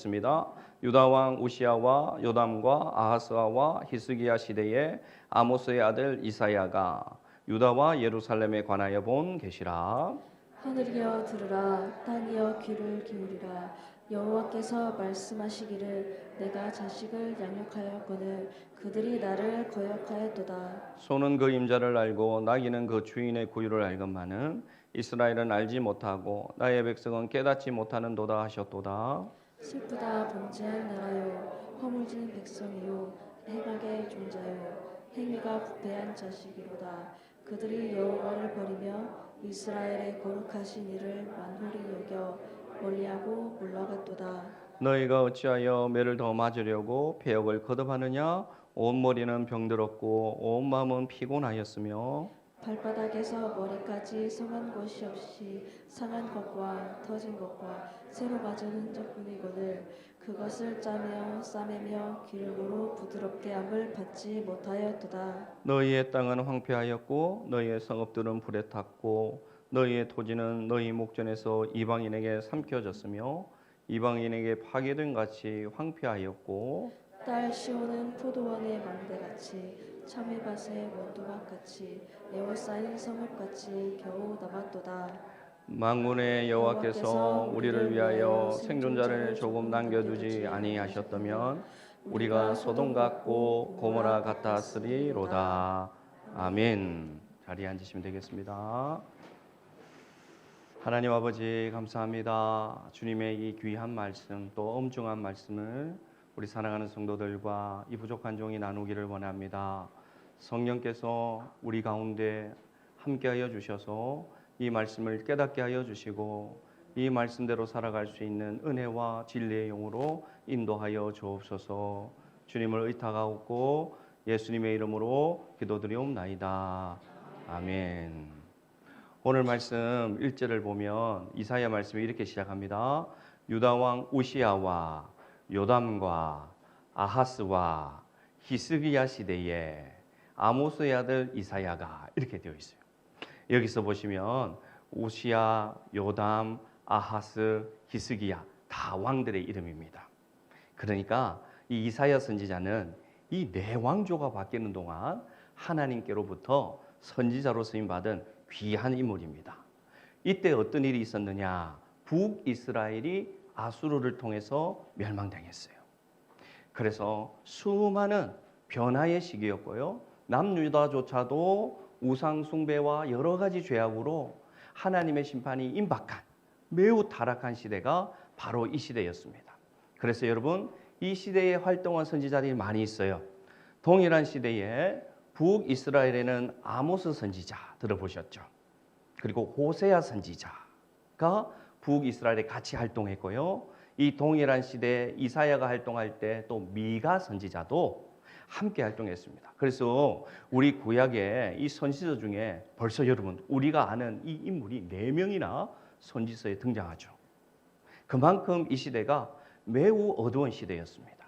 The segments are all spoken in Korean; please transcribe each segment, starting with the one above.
있습니다. 유다 왕 우시야와 요담과 아하스와 히스기야 시대에 아모스의 아들 이사야가 유다와 예루살렘에 관하여 본 계시라. 하늘이여 들으라, 땅이여 귀를 기울이라. 여호와께서 말씀하시기를 내가 자식을 양육하였거늘 그들이 나를 거역하였도다. 소는 그 임자를 알고 나귀는 그 주인의 구유를 알건만은 이스라엘은 알지 못하고 나의 백성은 깨닫지 못하는도다 하셨도다. 슬프다 번제한 나라요, 허물진 백성이요, 해각의 종자요, 행위가 부패한 자식이로다. 그들이 여호와를 버리며 이스라엘의 거룩하신 이를 만홀히 여겨 멀리하고 물러갔도다. 너희가 어찌하여 매를 더 맞으려고 배역을 거듭하느냐? 온 머리는 병들었고 온 마음은 피곤하였으며 발바닥에서 머리까지 성한 곳이 없이 상한 것과 터진 것과 새로 맞은 흔적뿐이거늘 그것을 짜며 싸매며 기름으로 부드럽게 함을 받지 못하였도다. 너희의 땅은 황폐하였고 너희의 성읍들은 불에 탔고 너희의 토지는 너희 목전에서 이방인에게 삼켜졌으며 이방인에게 파괴된 같이 황폐하였고 딸 시온은 포도원의 망대같이 참외밭의 원두막같이 에워싸인 성읍같이 겨우 남았도다. 만군의 여호와께서 우리를 위하여 생존자를 조금 남겨두지 아니하셨다면 우리가 소돔 같고 고모라 같았으리로다. 아멘. 자리에 앉으시면 되겠습니다. 하나님 아버지 감사합니다. 주님의 이 귀한 말씀 또 엄중한 말씀을 우리 사랑하는 성도들과 이 부족한 종이 나누기를 원합니다. 성령께서 우리 가운데 함께하여 주셔서 이 말씀을 깨닫게 하여 주시고 이 말씀대로 살아갈 수 있는 은혜와 진리의 영으로 인도하여 주옵소서. 주님을 의탁하고 예수님의 이름으로 기도드리옵나이다. 아멘. 오늘 말씀 1절을 보면 이사야 말씀이 이렇게 시작합니다. 유다 왕 우시야와 요담과 아하스와 히스기야 시대에 아모스의 아들 이사야가 이렇게 되어 있어요. 여기서 보시면 우시야, 요담, 아하스, 히스기야 다 왕들의 이름입니다. 그러니까 이 이사야 선지자는 이 네 왕조가 바뀌는 동안 하나님께로부터 선지자로 쓰임받은 귀한 인물입니다. 이때 어떤 일이 있었느냐? 북이스라엘이 아수르를 통해서 멸망당했어요. 그래서 수많은 변화의 시기였고요. 남유다조차도 우상 숭배와 여러 가지 죄악으로 하나님의 심판이 임박한 매우 타락한 시대가 바로 이 시대였습니다. 그래서 여러분 이 시대에 활동한 선지자들이 많이 있어요. 동일한 시대에 북이스라엘에는 아모스 선지자 들어보셨죠? 그리고 호세아 선지자가 북이스라엘에 같이 활동했고요. 이 동일한 시대에 이사야가 활동할 때 또 미가 선지자도 함께 활동했습니다. 그래서 우리 구약의 이 선지서 중에 벌써 여러분 우리가 아는 이 인물이 4명이나 선지서에 등장하죠. 그만큼 이 시대가 매우 어두운 시대였습니다.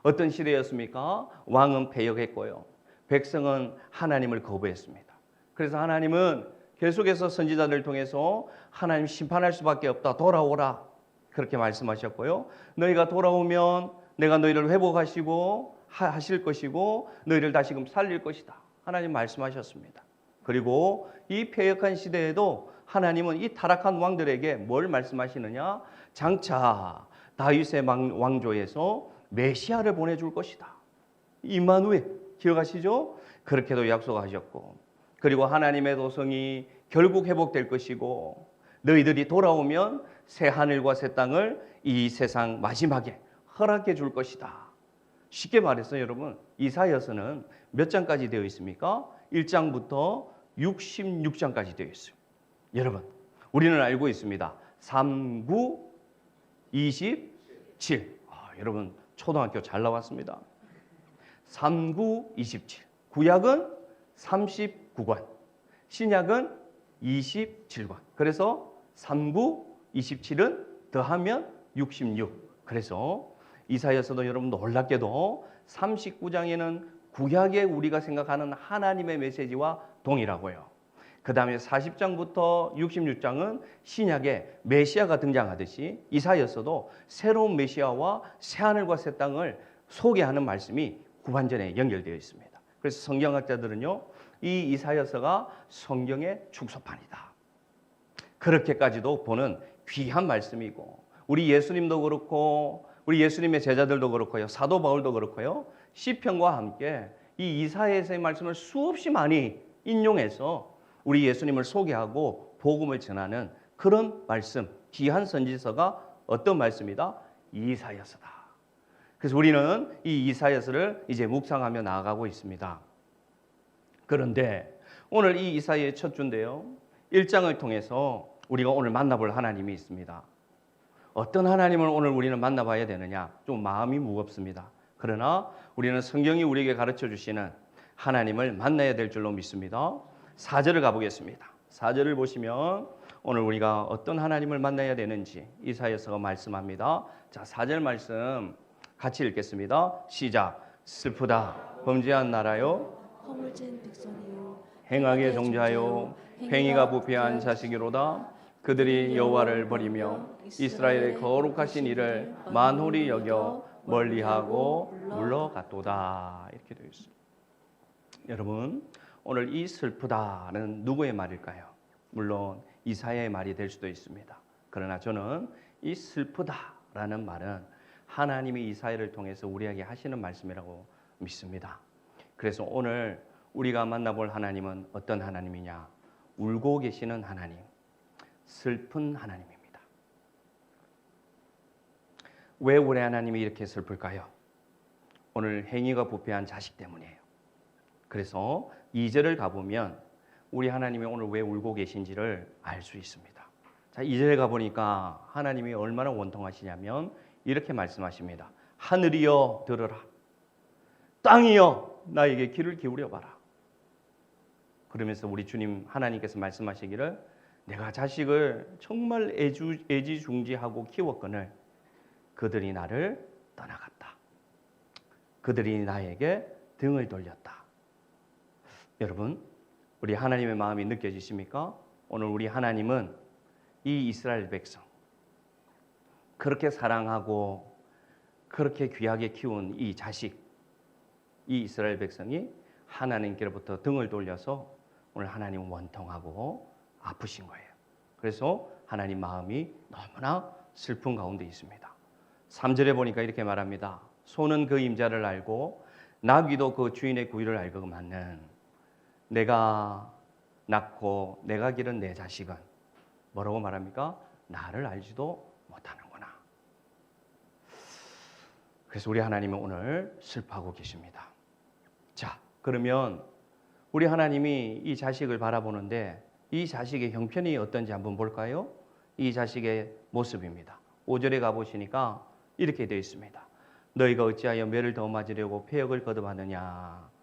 어떤 시대였습니까? 왕은 패역했고요. 백성은 하나님을 거부했습니다. 그래서 하나님은 계속해서 선지자들을 통해서 하나님 심판할 수밖에 없다. 돌아오라. 그렇게 말씀하셨고요. 너희가 돌아오면 내가 너희를 회복하시고 하실 것이고 너희를 다시금 살릴 것이다. 하나님 말씀하셨습니다. 그리고 이 패역한 시대에도 하나님은 이 타락한 왕들에게 뭘 말씀하시느냐? 장차 다윗의 왕조에서 메시아를 보내줄 것이다. 임마누엘 기억하시죠? 그렇게도 약속하셨고 그리고 하나님의 도성이 결국 회복될 것이고 너희들이 돌아오면 새 하늘과 새 땅을 이 세상 마지막에 허락해 줄 것이다. 쉽게 말해서 여러분 이사야서는 몇 장까지 되어 있습니까? 1장부터 66장까지 되어 있어요. 여러분 우리는 알고 있습니다. 3, 9, 27 여러분 초등학교 잘 나왔습니다. 3, 9, 27 구약은 39권 신약은 27권 그래서 3, 9, 27은 더하면 66 그래서 이사야서도 여러분 놀랍게도 39장에는 구약에 우리가 생각하는 하나님의 메시지와 동일하고요. 그 다음에 40장부터 66장은 신약에 메시아가 등장하듯이 이사야서도 새로운 메시아와 새하늘과 새 땅을 소개하는 말씀이 후반전에 연결되어 있습니다. 그래서 성경학자들은요, 이 이사야서가 성경의 축소판이다, 그렇게까지도 보는 귀한 말씀이고, 우리 예수님도 그렇고 우리 예수님의 제자들도 그렇고요, 사도 바울도 그렇고요, 시편과 함께 이 이사야서의 말씀을 수없이 많이 인용해서 우리 예수님을 소개하고 복음을 전하는 그런 말씀, 귀한 선지서가 어떤 말씀이다? 이사야서다. 그래서 우리는 이 이사야서를 이제 묵상하며 나아가고 있습니다. 그런데 오늘 이 이사야의 첫 주인데요, 1장을 통해서 우리가 오늘 만나볼 하나님이 있습니다. 어떤 하나님을 오늘 우리는 만나봐야 되느냐? 좀 마음이 무겁습니다. 그러나 우리는 성경이 우리에게 가르쳐 주시는 하나님을 만나야 될 줄로 믿습니다. 4절을 가보겠습니다. 4절을 보시면 오늘 우리가 어떤 하나님을 만나야 되는지 이사야서가 말씀합니다. 자, 4절 말씀 같이 읽겠습니다. 시작. 슬프다 범죄한 나라요, 허물진 백성이요, 행악의 종자요, 행위가 부패한 자식이로다. 그들이 여호와를 버리며 이스라엘의 거룩하신 이를 만홀히 여겨 멀리하고 물러갔도다. 이렇게 되어 있습니다. 여러분, 오늘 이 슬프다는 누구의 말일까요? 물론 이사야의 말이 될 수도 있습니다. 그러나 저는 이 슬프다라는 말은 하나님이 이사야를 통해서 우리에게 하시는 말씀이라고 믿습니다. 그래서 오늘 우리가 만나볼 하나님은 어떤 하나님이냐? 울고 계시는 하나님, 슬픈 하나님입니다. 왜 우리 하나님이 이렇게 슬플까요? 오늘 행위가 부패한 자식 때문이에요. 그래서 2절을 가보면 우리 하나님이 오늘 왜 울고 계신지를 알 수 있습니다. 자, 2절에 가보니까 하나님이 얼마나 원통하시냐면 이렇게 말씀하십니다. 하늘이여 들으라, 땅이여 나에게 귀를 기울여 봐라. 그러면서 우리 주님 하나님께서 말씀하시기를, 내가 자식을 정말 애지중지하고 키웠거늘 그들이 나를 떠나갔다. 그들이 나에게 등을 돌렸다. 여러분, 우리 하나님의 마음이 느껴지십니까? 오늘 우리 하나님은 이 이스라엘 백성, 그렇게 사랑하고 그렇게 귀하게 키운 이 자식, 이 이스라엘 백성이 하나님께로부터 등을 돌려서 오늘 하나님은 원통하고 아프신 거예요. 그래서 하나님 마음이 너무나 슬픈 가운데 있습니다. 3절에 보니까 이렇게 말합니다. 소는 그 임자를 알고 나귀도 그 주인의 구유를 알거만은 내가 낳고 내가 기른 내 자식은 뭐라고 말합니까? 나를 알지도 못하는구나. 그래서 우리 하나님은 오늘 슬퍼하고 계십니다. 자, 그러면 우리 하나님이 이 자식을 바라보는데 이 자식의 형편이 어떤지 한번 볼까요? 이 자식의 모습입니다. 5절에 가보시니까 이렇게 되어 있습니다. 너희가 어찌하여 매를 더 맞으려고 폐역을 거듭하느냐.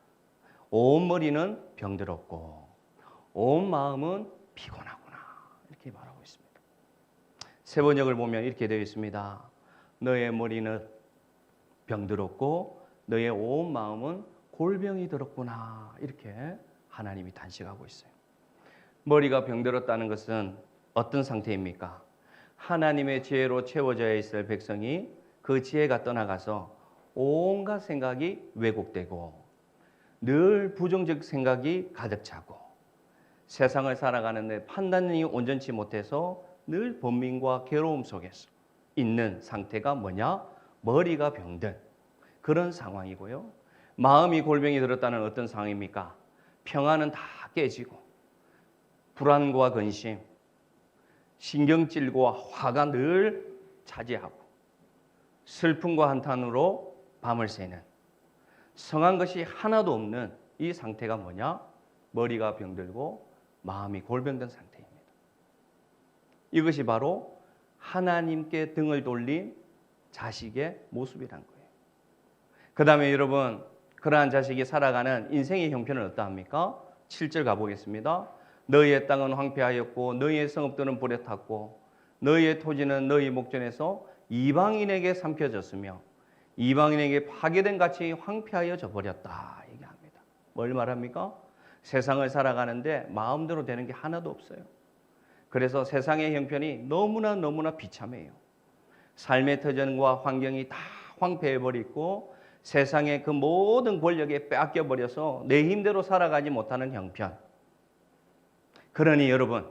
온 머리는 병들었고 온 마음은 피곤하구나. 이렇게 말하고 있습니다. 세 번역을 보면 이렇게 되어 있습니다. 너의 머리는 병들었고 너의 온 마음은 골병이 들었구나. 이렇게 하나님이 단식하고 있어요. 머리가 병들었다는 것은 어떤 상태입니까? 하나님의 지혜로 채워져야 있을 백성이 그 지혜가 떠나가서 온갖 생각이 왜곡되고 늘 부정적 생각이 가득 차고 세상을 살아가는데 판단이 온전치 못해서 늘 번민과 괴로움 속에서 있는 상태가 뭐냐? 머리가 병든 그런 상황이고요. 마음이 골병이 들었다는 어떤 상황입니까? 평안은 다 깨지고 불안과 근심, 신경질과 화가 늘 차지하고 슬픔과 한탄으로 밤을 새는 성한 것이 하나도 없는 이 상태가 뭐냐? 머리가 병들고 마음이 골병든 상태입니다. 이것이 바로 하나님께 등을 돌린 자식의 모습이란 거예요. 그 다음에 여러분, 그러한 자식이 살아가는 인생의 형편은 어떠합니까? 7절 가보겠습니다. 너희의 땅은 황폐하였고 너희의 성읍들은 불에 탔고 너희의 토지는 너희 목전에서 이방인에게 삼켜졌으며 이방인에게 파괴된 같이 황폐하여져 버렸다 얘기합니다. 뭘 말합니까? 세상을 살아가는데 마음대로 되는 게 하나도 없어요. 그래서 세상의 형편이 너무나 비참해요. 삶의 터전과 환경이 다 황폐해버리고 세상의 그 모든 권력에 빼앗겨버려서 내 힘대로 살아가지 못하는 형편. 그러니 여러분,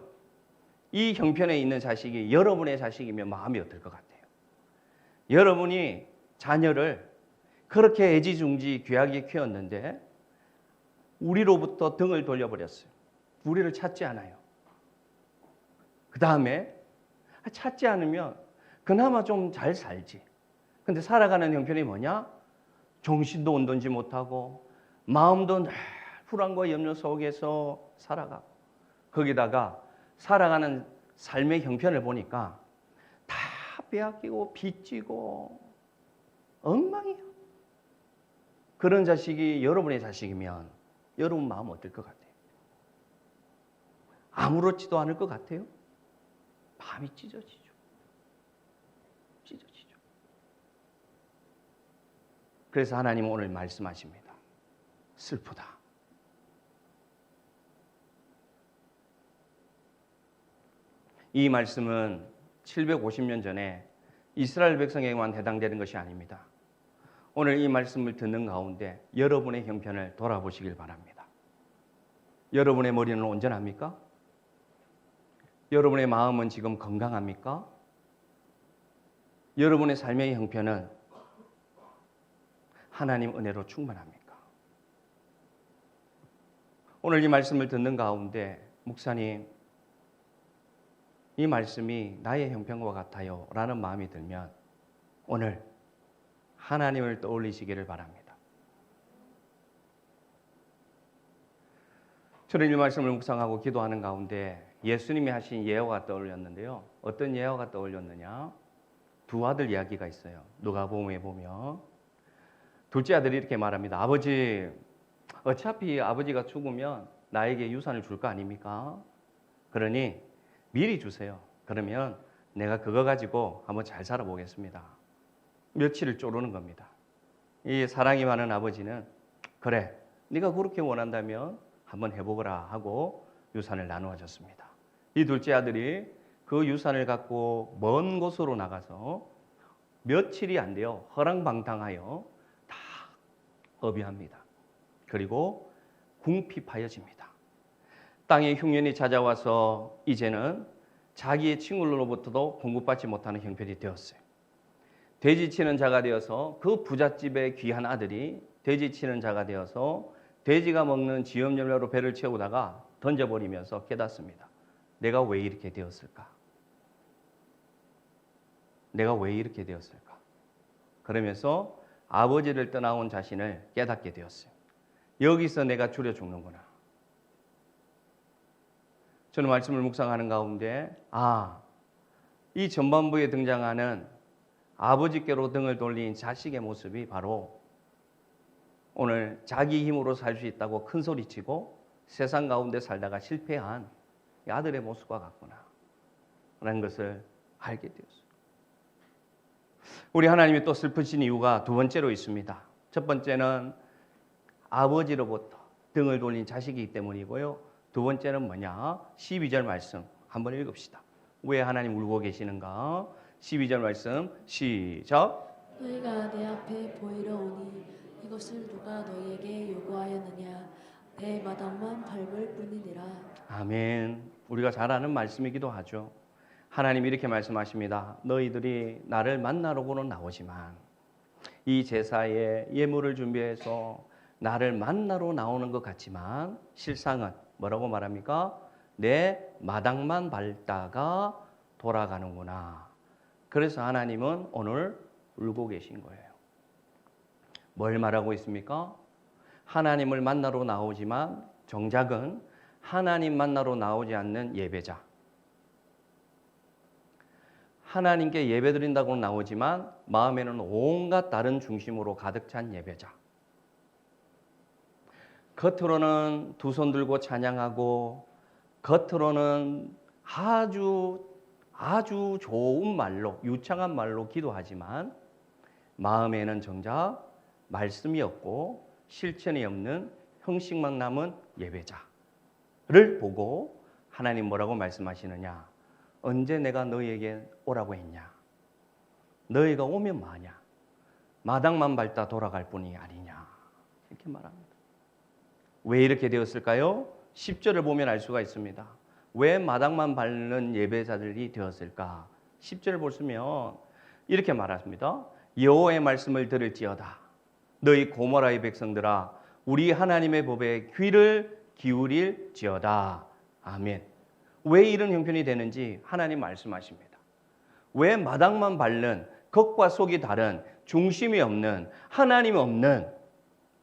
이 형편에 있는 자식이 여러분의 자식이면 마음이 어떨 것 같아요? 여러분이 자녀를 그렇게 애지중지 귀하게 키웠는데 우리로부터 등을 돌려버렸어요. 우리를 찾지 않아요. 그 다음에 찾지 않으면 그나마 좀 잘 살지. 근데 살아가는 형편이 뭐냐? 정신도 온돈지 못하고 마음도 늘 불안과 염려 속에서 살아가고 거기다가 살아가는 삶의 형편을 보니까 다 빼앗기고 빚지고 엉망이에요. 그런 자식이 여러분의 자식이면 여러분 마음 어떨 것 같아요? 아무렇지도 않을 것 같아요? 마음이 찢어지죠. 그래서 하나님은 오늘 말씀하십니다. 슬프다. 이 말씀은 750년 전에 이스라엘 백성에게만 해당되는 것이 아닙니다. 오늘 이 말씀을 듣는 가운데 여러분의 형편을 돌아보시길 바랍니다. 여러분의 머리는 온전합니까? 여러분의 마음은 지금 건강합니까? 여러분의 삶의 형편은 하나님 은혜로 충만합니까? 오늘 이 말씀을 듣는 가운데 목사님, 이 말씀이 나의 형편과 같아요 라는 마음이 들면 오늘 하나님을 떠올리시기를 바랍니다. 저는 이 말씀을 묵상하고 기도하는 가운데 예수님이 하신 예화가 떠올렸는데요. 어떤 예화가 떠올렸느냐? 두 아들 이야기가 있어요. 누가복음에 보면 둘째 아들이 이렇게 말합니다. 아버지, 어차피 아버지가 죽으면 나에게 유산을 줄 거 아닙니까? 그러니 미리 주세요. 그러면 내가 그거 가지고 한번 잘 살아보겠습니다. 며칠을 쪼르는 겁니다. 이 사랑이 많은 아버지는 그래, 네가 그렇게 원한다면 한번 해보거라 하고 유산을 나누어 줬습니다. 이 둘째 아들이 그 유산을 갖고 먼 곳으로 나가서 며칠이 안 돼요. 허랑방탕하여 다 어비합니다. 그리고 궁핍하여집니다. 땅에 흉년이 찾아와서 이제는 자기의 친구로부터도 공급받지 못하는 형편이 되었어요. 돼지치는 자가 되어서 그 부잣집의 귀한 아들이 돼지치는 자가 되어서 돼지가 먹는 지염염료로 배를 채우다가 던져버리면서 깨닫습니다. 내가 왜 이렇게 되었을까? 내가 왜 이렇게 되었을까? 그러면서 아버지를 떠나온 자신을 깨닫게 되었어요. 여기서 내가 줄여 죽는구나. 저는 말씀을 묵상하는 가운데 이 전반부에 등장하는 아버지께로 등을 돌린 자식의 모습이 바로 오늘 자기 힘으로 살 수 있다고 큰 소리치고 세상 가운데 살다가 실패한 이 아들의 모습과 같구나 라는 것을 알게 되었어요. 우리 하나님이 또 슬프신 이유가 두 번째로 있습니다. 첫 번째는 아버지로부터 등을 돌린 자식이기 때문이고요. 두 번째는 뭐냐? 12절 말씀 한번 읽읍시다. 왜 하나님 울고 계시는가? 12절 말씀 시작. 너희가 내 앞에 보이러 오니 이것을 누가 너희에게 요구하였느냐? 내 마당만 밟을 뿐이니라. 아멘. 우리가 잘 아는 말씀이기도 하죠. 하나님이 이렇게 말씀하십니다. 너희들이 나를 만나러고는 나오지만 이 제사에 예물을 준비해서 나를 만나러 나오는 것 같지만 실상은 뭐라고 말합니까? 내 마당만 밟다가 돌아가는구나. 그래서 하나님은 오늘 울고 계신 거예요. 뭘 말하고 있습니까? 하나님을 만나러 나오지만 정작은 하나님 만나러 나오지 않는 예배자. 하나님께 예배드린다고 나오지만 마음에는 온갖 다른 중심으로 가득 찬 예배자. 겉으로는 두 손 들고 찬양하고 겉으로는 아주 좋은 말로 유창한 말로 기도하지만 마음에는 정작 말씀이 없고 실천이 없는 형식만 남은 예배자를 보고 하나님 뭐라고 말씀하시느냐? 언제 내가 너희에게 오라고 했냐? 너희가 오면 뭐하냐? 마당만 밟다 돌아갈 뿐이 아니냐? 이렇게 말합니다. 왜 이렇게 되었을까요? 10절을 보면 알 수가 있습니다. 왜 마당만 밟는 예배자들이 되었을까? 10절을 보시면 이렇게 말합니다. 여호와의 말씀을 들을지어다. 너희 고모라의 백성들아, 우리 하나님의 법에 귀를 기울일지어다. 아멘. 왜 이런 형편이 되는지 하나님 말씀하십니다. 왜 마당만 밟는 겉과 속이 다른 중심이 없는 하나님이 없는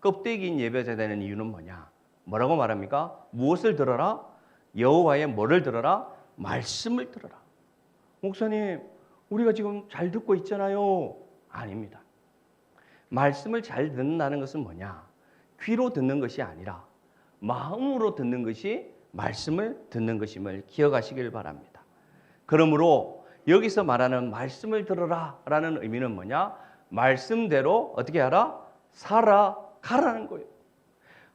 껍데기인 예배자 되는 이유는 뭐냐? 뭐라고 말합니까? 무엇을 들어라? 여호와의 뭐를 들어라? 말씀을 들어라. 목사님, 우리가 지금 잘 듣고 있잖아요. 아닙니다. 말씀을 잘 듣는다는 것은 뭐냐? 귀로 듣는 것이 아니라 마음으로 듣는 것이 말씀을 듣는 것임을 기억하시길 바랍니다. 그러므로 여기서 말하는 말씀을 들어라 라는 의미는 뭐냐? 말씀대로 어떻게 하라? 살아가라는 거예요.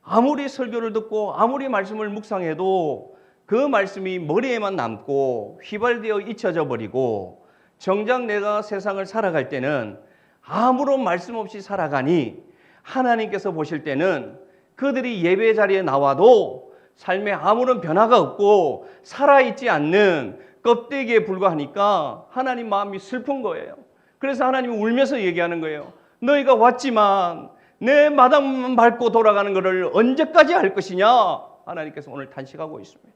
아무리 설교를 듣고 아무리 말씀을 묵상해도 그 말씀이 머리에만 남고 휘발되어 잊혀져 버리고 정작 내가 세상을 살아갈 때는 아무런 말씀 없이 살아가니 하나님께서 보실 때는 그들이 예배 자리에 나와도 삶에 아무런 변화가 없고 살아있지 않는 껍데기에 불과하니까 하나님 마음이 슬픈 거예요. 그래서 하나님이 울면서 얘기하는 거예요. 너희가 왔지만 내 마당만 밟고 돌아가는 것을 언제까지 할 것이냐? 하나님께서 오늘 탄식하고 있습니다.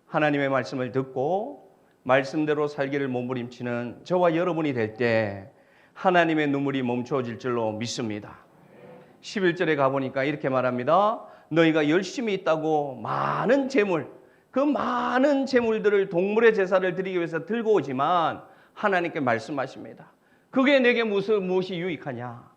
하나님의 말씀을 듣고 말씀대로 살기를 몸부림치는 저와 여러분이 될 때 하나님의 눈물이 멈춰질 줄로 믿습니다. 11절에 가보니까 이렇게 말합니다. 너희가 열심히 있다고 많은 재물, 그 많은 재물들을 동물의 제사를 드리기 위해서 들고 오지만 하나님께 말씀하십니다. 그게 내게 무엇이 유익하냐?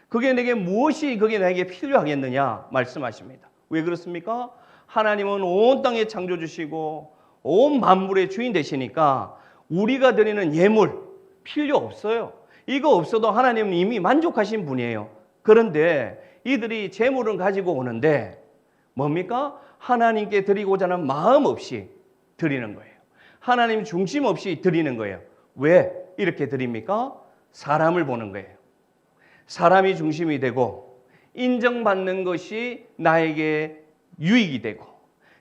그게 내게 필요하겠느냐? 말씀하십니다. 왜 그렇습니까? 하나님은 온 땅에 창조주시고 온 만물의 주인 되시니까 우리가 드리는 예물 필요 없어요. 이거 없어도 하나님은 이미 만족하신 분이에요. 그런데 이들이 재물은 가지고 오는데 뭡니까? 하나님께 드리고자 하는 마음 없이 드리는 거예요. 하나님 중심 없이 드리는 거예요. 왜 이렇게 드립니까? 사람을 보는 거예요. 사람이 중심이 되고 인정받는 것이 나에게 유익이 되고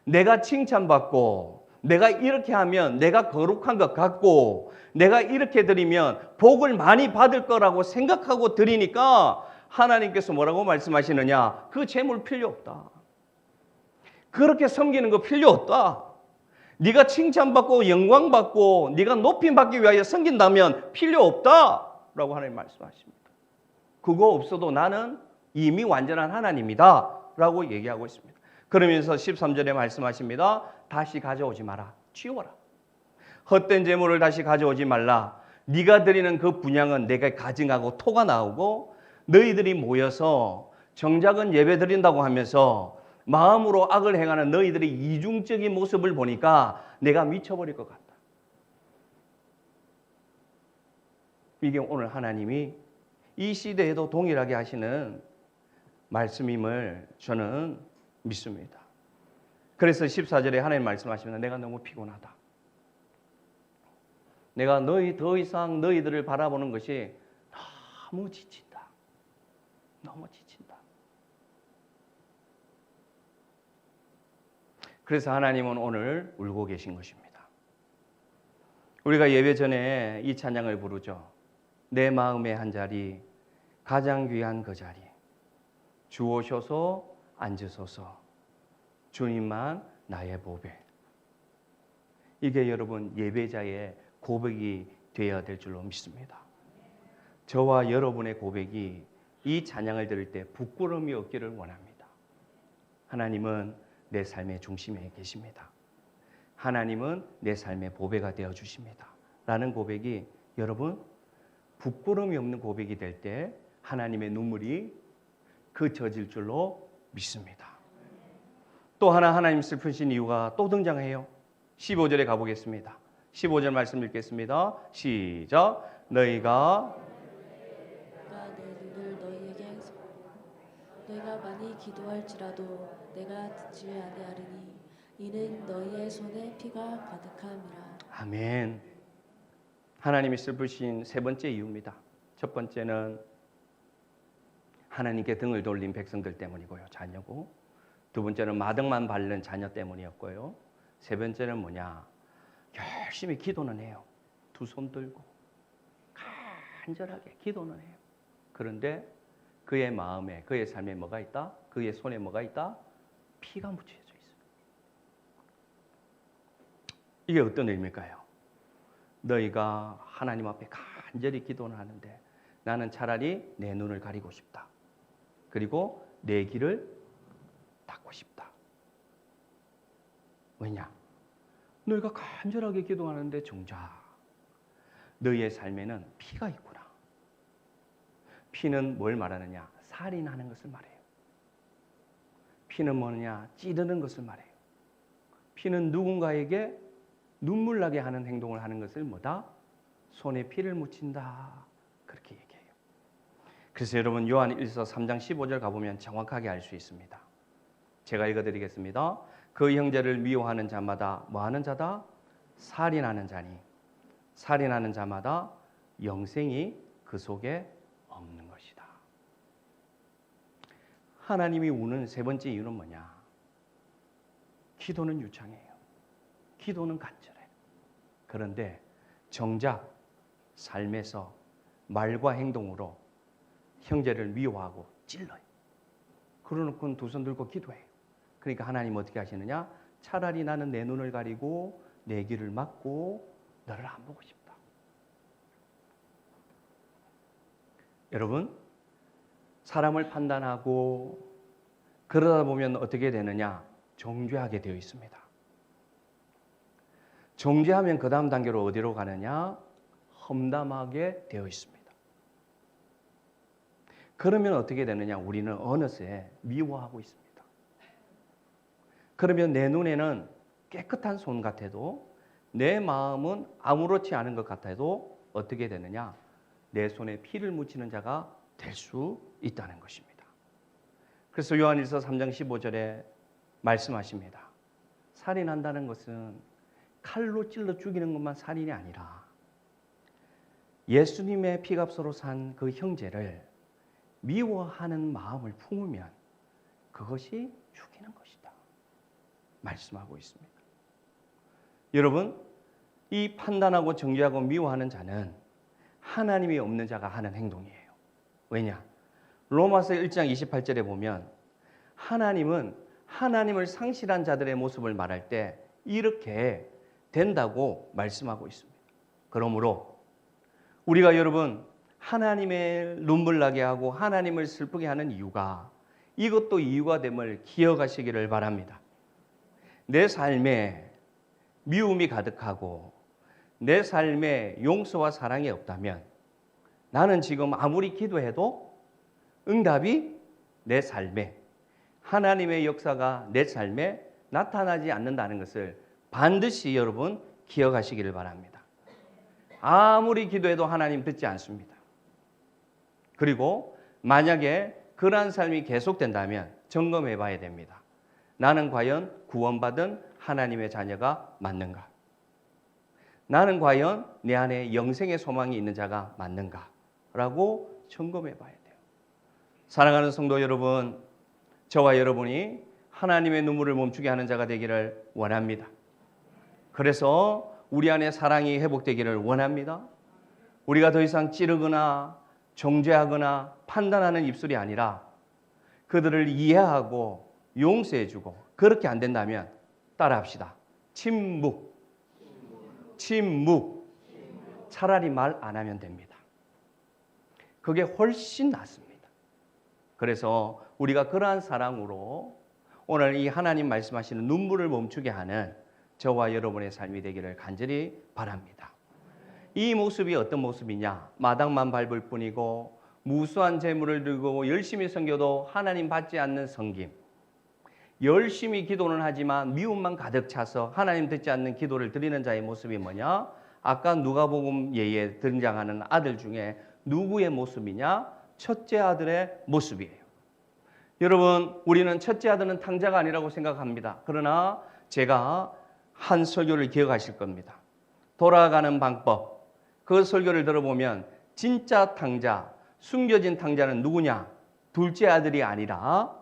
내가 칭찬받고 내가 이렇게 하면 내가 거룩한 것 같고 내가 이렇게 드리면 복을 많이 받을 거라고 생각하고 드리니까 하나님께서 뭐라고 말씀하시느냐? 그 재물 필요 없다. 그렇게 섬기는 거 필요 없다. 네가 칭찬받고 영광받고 네가 높임받기 위하여 섬긴다면 필요 없다라고 하나님 말씀하십니다. 그거 없어도 나는 이미 완전한 하나님이다 라고 얘기하고 있습니다. 그러면서 13절에 말씀하십니다. 다시 가져오지 마라. 치워라. 헛된 재물을 다시 가져오지 말라. 네가 드리는 그 분향은 내가 가증하고 토가 나오고 너희들이 모여서 정작은 예배 드린다고 하면서 마음으로 악을 행하는 너희들의 이중적인 모습을 보니까 내가 미쳐버릴 것 같다. 이게 오늘 하나님이 이 시대에도 동일하게 하시는 말씀임을 저는 믿습니다. 그래서 14절에 하나님 말씀하십니다. 내가 너무 피곤하다. 내가 더 이상 너희들을 바라보는 것이 너무 지친다. 너무 지친다. 그래서 하나님은 오늘 울고 계신 것입니다. 우리가 예배 전에 이 찬양을 부르죠. 내 마음의 한 자리, 가장 귀한 그 자리. 주오셔서 앉으소서. 주님만 나의 보배. 이게 여러분 예배자의 고백이 되어야 될 줄로 믿습니다. 저와 여러분의 고백이 이 찬양을 들을 때 부끄러움이 없기를 원합니다. 하나님은 내 삶의 중심에 계십니다. 하나님은 내 삶의 보배가 되어 주십니다. 라는 고백이 여러분 부끄러움이 없는 고백이 될 때 하나님의 눈물이 그쳐질 줄로 믿습니다. 또 하나 하나님 슬프신 이유가 또 등장해요. 15절에 가보겠습니다. 15절 말씀 읽겠습니다. 시작. 너희가 내 눈을 너희가 많이 많이 기도할지라도 내가 듣지 아니하리니 이는 너희의 손에 피가 가득함이라. 아멘. 하나님이 슬프신 세 번째 이유입니다. 첫 번째는 하나님께 등을 돌린 백성들 때문이고요. 자녀고. 두 번째는 마등만 밟는 자녀 때문이었고요. 세 번째는 뭐냐? 열심히 기도는 해요. 두 손 들고 간절하게 기도는 해요. 그런데 그의 마음에, 그의 삶에 뭐가 있다? 그의 손에 뭐가 있다? 피가 묻혀져 있어요. 이게 어떤 의미일까요? 너희가 하나님 앞에 간절히 기도는 하는데 나는 차라리 내 눈을 가리고 싶다. 그리고 내 길을 닫고 싶다. 왜냐? 너희가 간절하게 기도하는데 정작 너희의 삶에는 피가 있구나. 피는 뭘 말하느냐? 살인하는 것을 말해요. 피는 뭐냐? 찌르는 것을 말해요. 피는 누군가에게 눈물 나게 하는 행동을 하는 것을 뭐다? 손에 피를 묻힌다. 그렇게 얘기해요. 그래서 여러분 요한 1서 3장 15절 가보면 정확하게 알 수 있습니다. 제가 읽어드리겠습니다. 그 형제를 미워하는 자마다 뭐하는 자다? 살인하는 자니 살인하는 자마다 영생이 그 속에 없는 것이다. 하나님이 우는 세 번째 이유는 뭐냐? 기도는 유창해요. 기도는 간절해. 그런데 정작 삶에서 말과 행동으로 형제를 미워하고 찔러요. 그러놓고는 두 손 들고 기도해요. 그러니까 하나님 어떻게 하시느냐? 차라리 나는 내 눈을 가리고 내 길을 막고 너를 안 보고 싶다. 여러분, 사람을 판단하고 그러다 보면 어떻게 되느냐? 정죄하게 되어 있습니다. 정죄하면 그 다음 단계로 어디로 가느냐? 험담하게 되어 있습니다. 그러면 어떻게 되느냐? 우리는 어느새 미워하고 있습니다. 그러면 내 눈에는 깨끗한 손 같아도 내 마음은 아무렇지 않은 것 같아도 어떻게 되느냐? 내 손에 피를 묻히는 자가 될 수 있다는 것입니다. 그래서 요한일서 3장 15절에 말씀하십니다. 살인한다는 것은 칼로 찔러 죽이는 것만 살인이 아니라 예수님의 피값으로 산 그 형제를 미워하는 마음을 품으면 그것이 죽이는 것이다. 말씀하고 있습니다. 여러분, 이 판단하고 정죄하고 미워하는 자는 하나님이 없는 자가 하는 행동이에요. 왜냐? 로마서 1장 28절에 보면 하나님은 하나님을 상실한 자들의 모습을 말할 때 이렇게 된다고 말씀하고 있습니다. 그러므로 우리가 여러분 하나님의 눈물 나게 하고 하나님을 슬프게 하는 이유가 이것도 이유가 됨을 기억하시기를 바랍니다. 내 삶에 미움이 가득하고 내 삶에 용서와 사랑이 없다면 나는 지금 아무리 기도해도 응답이 내 삶에 하나님의 역사가 내 삶에 나타나지 않는다는 것을 반드시 여러분 기억하시기를 바랍니다. 아무리 기도해도 하나님 듣지 않습니다. 그리고 만약에 그러한 삶이 계속된다면 점검해 봐야 됩니다. 나는 과연 구원받은 하나님의 자녀가 맞는가? 나는 과연 내 안에 영생의 소망이 있는 자가 맞는가? 라고 점검해 봐야 돼요. 사랑하는 성도 여러분, 저와 여러분이 하나님의 눈물을 멈추게 하는 자가 되기를 원합니다. 그래서 우리 안에 사랑이 회복되기를 원합니다. 우리가 더 이상 찌르거나 정죄하거나 판단하는 입술이 아니라 그들을 이해하고 용서해주고, 그렇게 안 된다면 따라합시다. 침묵. 차라리 말 안 하면 됩니다. 그게 훨씬 낫습니다. 그래서 우리가 그러한 사랑으로 오늘 이 하나님 말씀하시는 눈물을 멈추게 하는 저와 여러분의 삶이 되기를 간절히 바랍니다. 이 모습이 어떤 모습이냐? 마당만 밟을 뿐이고 무수한 재물을 들고 열심히 섬겨도 하나님 받지 않는 섬김. 열심히 기도는 하지만 미움만 가득 차서 하나님 듣지 않는 기도를 드리는 자의 모습이 뭐냐? 아까 누가복음 예에 등장하는 아들 중에 누구의 모습이냐? 첫째 아들의 모습이에요. 여러분, 우리는 첫째 아들은 탕자가 아니라고 생각합니다. 그러나 제가 한 설교를 기억하실 겁니다. 돌아가는 방법. 그 설교를 들어보면 진짜 탕자, 숨겨진 탕자는 누구냐? 둘째 아들이 아니라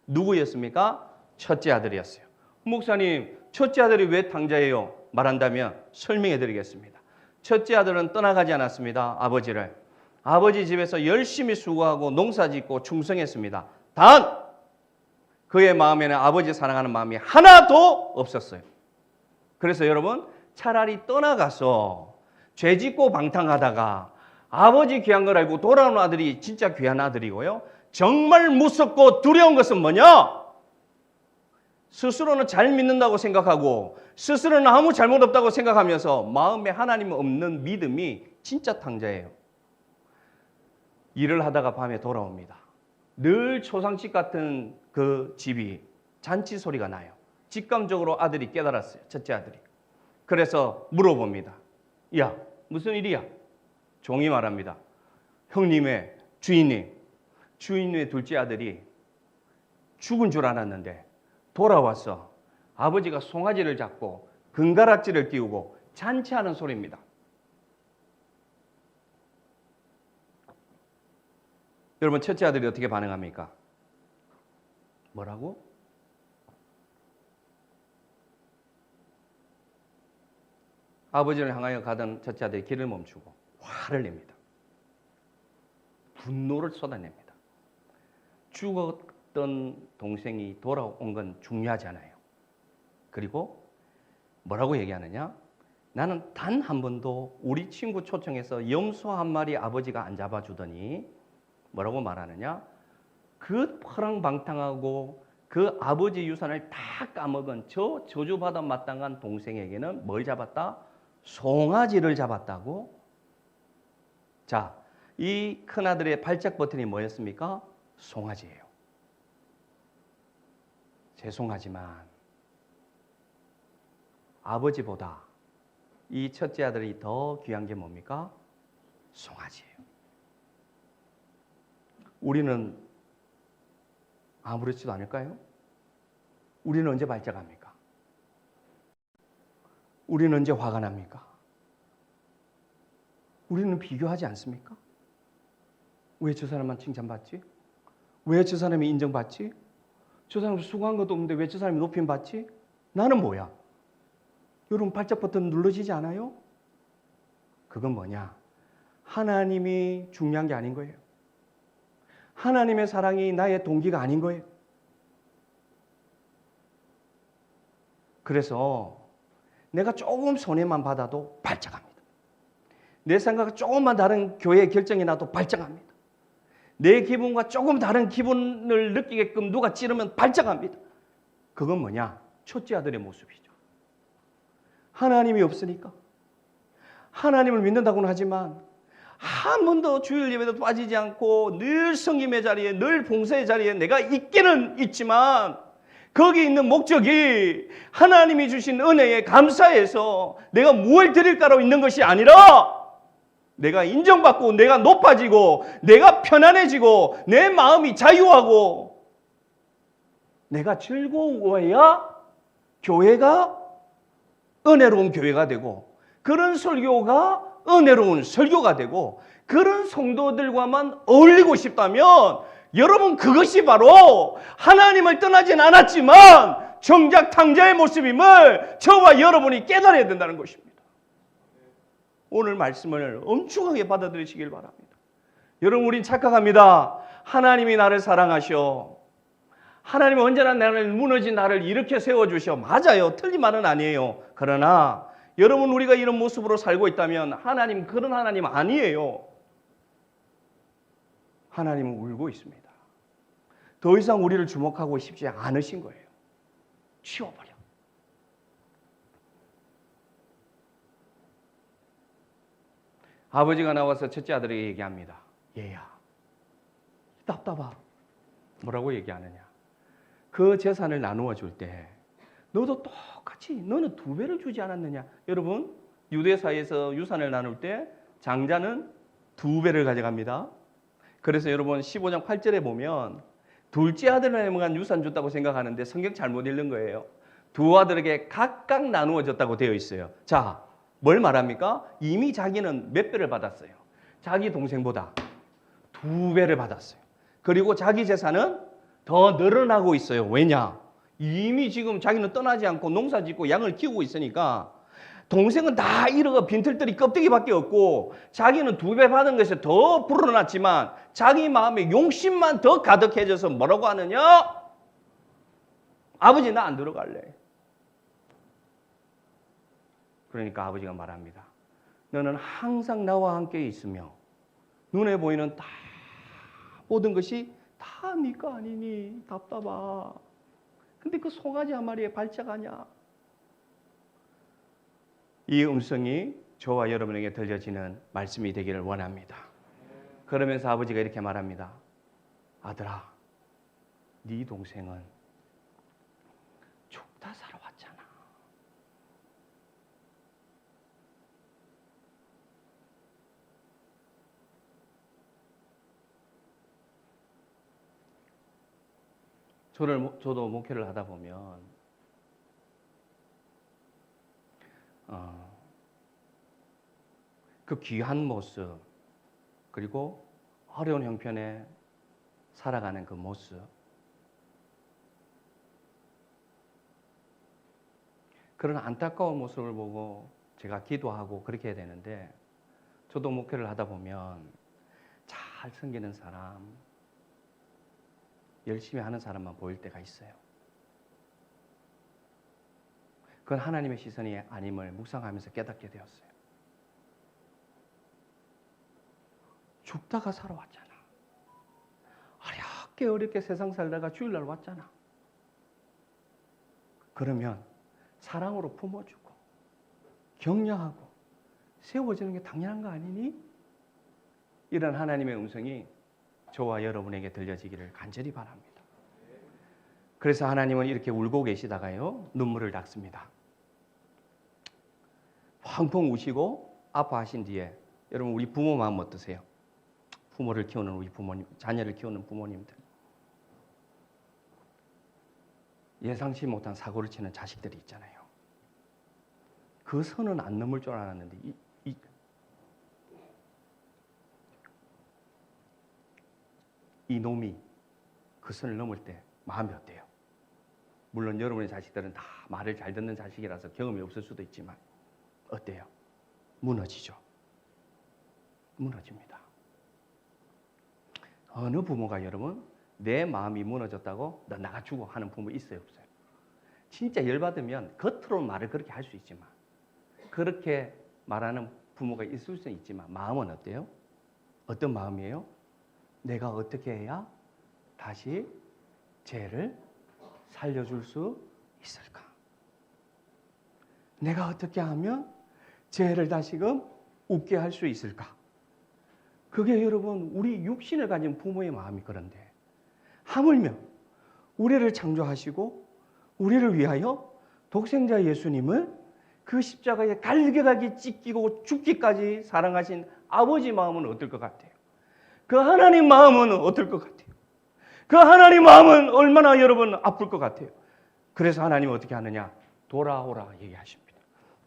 누구였습니까? 첫째 아들이었어요. 목사님, 첫째 아들이 왜 탕자예요? 말한다면 설명해 드리겠습니다. 첫째 아들은 떠나가지 않았습니다. 아버지를. 아버지 집에서 열심히 수고하고 농사짓고 충성했습니다. 단 그의 마음에는 아버지 사랑하는 마음이 하나도 없었어요. 그래서 여러분, 차라리 떠나가서 죄짓고 방탕하다가 아버지 귀한 걸 알고 돌아오는 아들이 진짜 귀한 아들이고요. 정말 무섭고 두려운 것은 뭐냐? 스스로는 잘 믿는다고 생각하고 스스로는 아무 잘못 없다고 생각하면서 마음에 하나님 없는 믿음이 진짜 탕자예요. 일을 하다가 밤에 돌아옵니다. 늘 초상집 같은 그 집이 잔치 소리가 나요. 직감적으로 아들이 깨달았어요. 첫째 아들이. 그래서 물어봅니다. 야, 무슨 일이야? 종이 말합니다. 형님의 주인의 둘째 아들이 죽은 줄 알았는데 돌아왔어. 아버지가 송아지를 잡고 금가락지를 띄우고 잔치하는 소리입니다. 여러분, 첫째 아들이 어떻게 반응합니까? 뭐라고? 아버지를 향하여 가던 첫째 아들이 길을 멈추고 화를 냅니다. 분노를 쏟아냅니다. 죽었던 동생이 돌아온 건 중요하지 않아요. 그리고 뭐라고 얘기하느냐? 나는 단 한 번도 우리 친구 초청해서 염소 한 마리 아버지가 안 잡아주더니 뭐라고 말하느냐? 그 허랑방탕하고 그 아버지 유산을 다 까먹은 저 저주받아 마땅한 동생에게는 뭘 잡았다? 송아지를 잡았다고? 자, 이 큰아들의 발작 버튼이 뭐였습니까? 송아지예요. 죄송하지만 아버지보다 이 첫째 아들이 더 귀한 게 뭡니까? 송아지예요. 우리는 아무렇지도 않을까요? 우리는 언제 발작합니까? 우리는 언제 화가 납니까? 우리는 비교하지 않습니까? 왜 저 사람만 칭찬받지? 왜 저 사람이 인정받지? 저 사람 수고한 것도 없는데 왜 저 사람이 높임받지? 나는 뭐야? 여러분, 발작 버튼 눌러지지 않아요? 그건 뭐냐? 하나님이 중요한 게 아닌 거예요. 하나님의 사랑이 나의 동기가 아닌 거예요. 그래서 내가 조금 손해만 받아도 발작합니다. 내 생각과 조금만 다른 교회의 결정이 나도 발작합니다. 내 기분과 조금 다른 기분을 느끼게끔 누가 찌르면 발작합니다. 그건 뭐냐? 첫째 아들의 모습이죠. 하나님이 없으니까 하나님을 믿는다고는 하지만 한 번도 주일 예배도 빠지지 않고 늘 성김의 자리에, 늘 봉사의 자리에 내가 있기는 있지만 거기 있는 목적이 하나님이 주신 은혜에 감사해서 내가 무엇을 드릴까로 있는 것이 아니라 내가 인정받고 내가 높아지고 내가 편안해지고 내 마음이 자유하고 내가 즐거워야 교회가 은혜로운 교회가 되고 그런 설교가 은혜로운 설교가 되고 그런 성도들과만 어울리고 싶다면 여러분, 그것이 바로 하나님을 떠나진 않았지만 정작 탕자의 모습임을 저와 여러분이 깨달아야 된다는 것입니다. 오늘 말씀을 엄중하게 받아들이시길 바랍니다. 여러분, 우린 착각합니다. 하나님이 나를 사랑하셔. 하나님은 언제나 나를 무너진 나를 일으켜 세워주셔. 맞아요. 틀린 말은 아니에요. 그러나 여러분, 우리가 이런 모습으로 살고 있다면 하나님, 그런 하나님 아니에요. 하나님은 울고 있습니다. 더 이상 우리를 주목하고 싶지 않으신 거예요. 치워버려. 아버지가 나와서 첫째 아들에게 얘기합니다. 얘야, 답답하. 뭐라고 얘기하느냐? 그 재산을 나누어 줄 때 너도 똑같이 너는 2배를 주지 않았느냐? 여러분, 유대 사회에서 유산을 나눌 때 장자는 2배를 가져갑니다. 그래서 여러분 15장 8절에 보면 둘째 아들에게만 유산 줬다고 생각하는데 성경 잘못 읽는 거예요. 두 아들에게 각각 나누어졌다고 되어 있어요. 자, 뭘 말합니까? 이미 자기는 몇 배를 받았어요. 자기 동생보다 2배를 받았어요. 그리고 자기 재산은 더 늘어나고 있어요. 왜냐? 이미 지금 자기는 떠나지 않고 농사 짓고 양을 키우고 있으니까 동생은 다 잃어가 빈털터리 껍데기밖에 없고 자기는 2배 받은 것이 더 불어났지만 자기 마음에 용심만 더 가득해져서 뭐라고 하느냐? 아버지 나 안 들어갈래. 그러니까 아버지가 말합니다. 너는 항상 나와 함께 있으며 눈에 보이는 다 모든 것이 다 네가 아니니 답답하. 근데 그 송아지 한 마리에 발작하냐? 이 음성이 저와 여러분에게 들려지는 말씀이 되기를 원합니다. 그러면서 아버지가 이렇게 말합니다. 아들아, 네 동생은 죽다 살아왔잖아. 저도 목회를 하다 보면 그 귀한 모습 그리고 어려운 형편에 살아가는 그 모습 그런 안타까운 모습을 보고 제가 기도하고 그렇게 해야 되는데 저도 목회를 하다 보면 잘 섬기는 사람 열심히 하는 사람만 보일 때가 있어요. 그건 하나님의 시선이 아님을 묵상하면서 깨닫게 되었어요. 죽다가 살아왔잖아. 어렵게 세상 살다가 주일날 왔잖아. 그러면 사랑으로 품어주고 격려하고 세워주는 게 당연한 거 아니니? 이런 하나님의 음성이 저와 여러분에게 들려지기를 간절히 바랍니다. 그래서 하나님은 이렇게 울고 계시다가요 눈물을 닦습니다. 펑펑 우시고 아파하신 뒤에 여러분 우리 부모 마음 어떠세요? 부모를 키우는 우리 부모님, 자녀를 키우는 부모님들 예상치 못한 사고를 치는 자식들이 있잖아요. 그 선은 안 넘을 줄 알았는데 이 놈이 그 선을 넘을 때 마음이 어때요? 물론 여러분의 자식들은 다 말을 잘 듣는 자식이라서 경험이 없을 수도 있지만 어때요? 무너지죠. 무너집니다. 어느 부모가 여러분 내 마음이 무너졌다고 너 나가 죽어 하는 부모 있어요? 없어요? 진짜 열받으면 겉으로 말을 그렇게 할 수 있지만 그렇게 말하는 부모가 있을 수 있지만 마음은 어때요? 어떤 마음이에요? 내가 어떻게 해야 다시 쟤를 살려줄 수 있을까? 내가 어떻게 하면 쟤를 다시금 웃게 할 수 있을까? 그게 여러분 우리 육신을 가진 부모의 마음이 그런데 하물며 우리를 창조하시고 우리를 위하여 독생자 예수님을 그 십자가에 갈기갈기 찢기고 죽기까지 사랑하신 아버지 마음은 어떨 것 같아요? 그 하나님 마음은 어떨 것 같아요? 그 하나님 마음은 얼마나 여러분 아플 것 같아요? 그래서 하나님은 어떻게 하느냐? 돌아오라 얘기하십니다.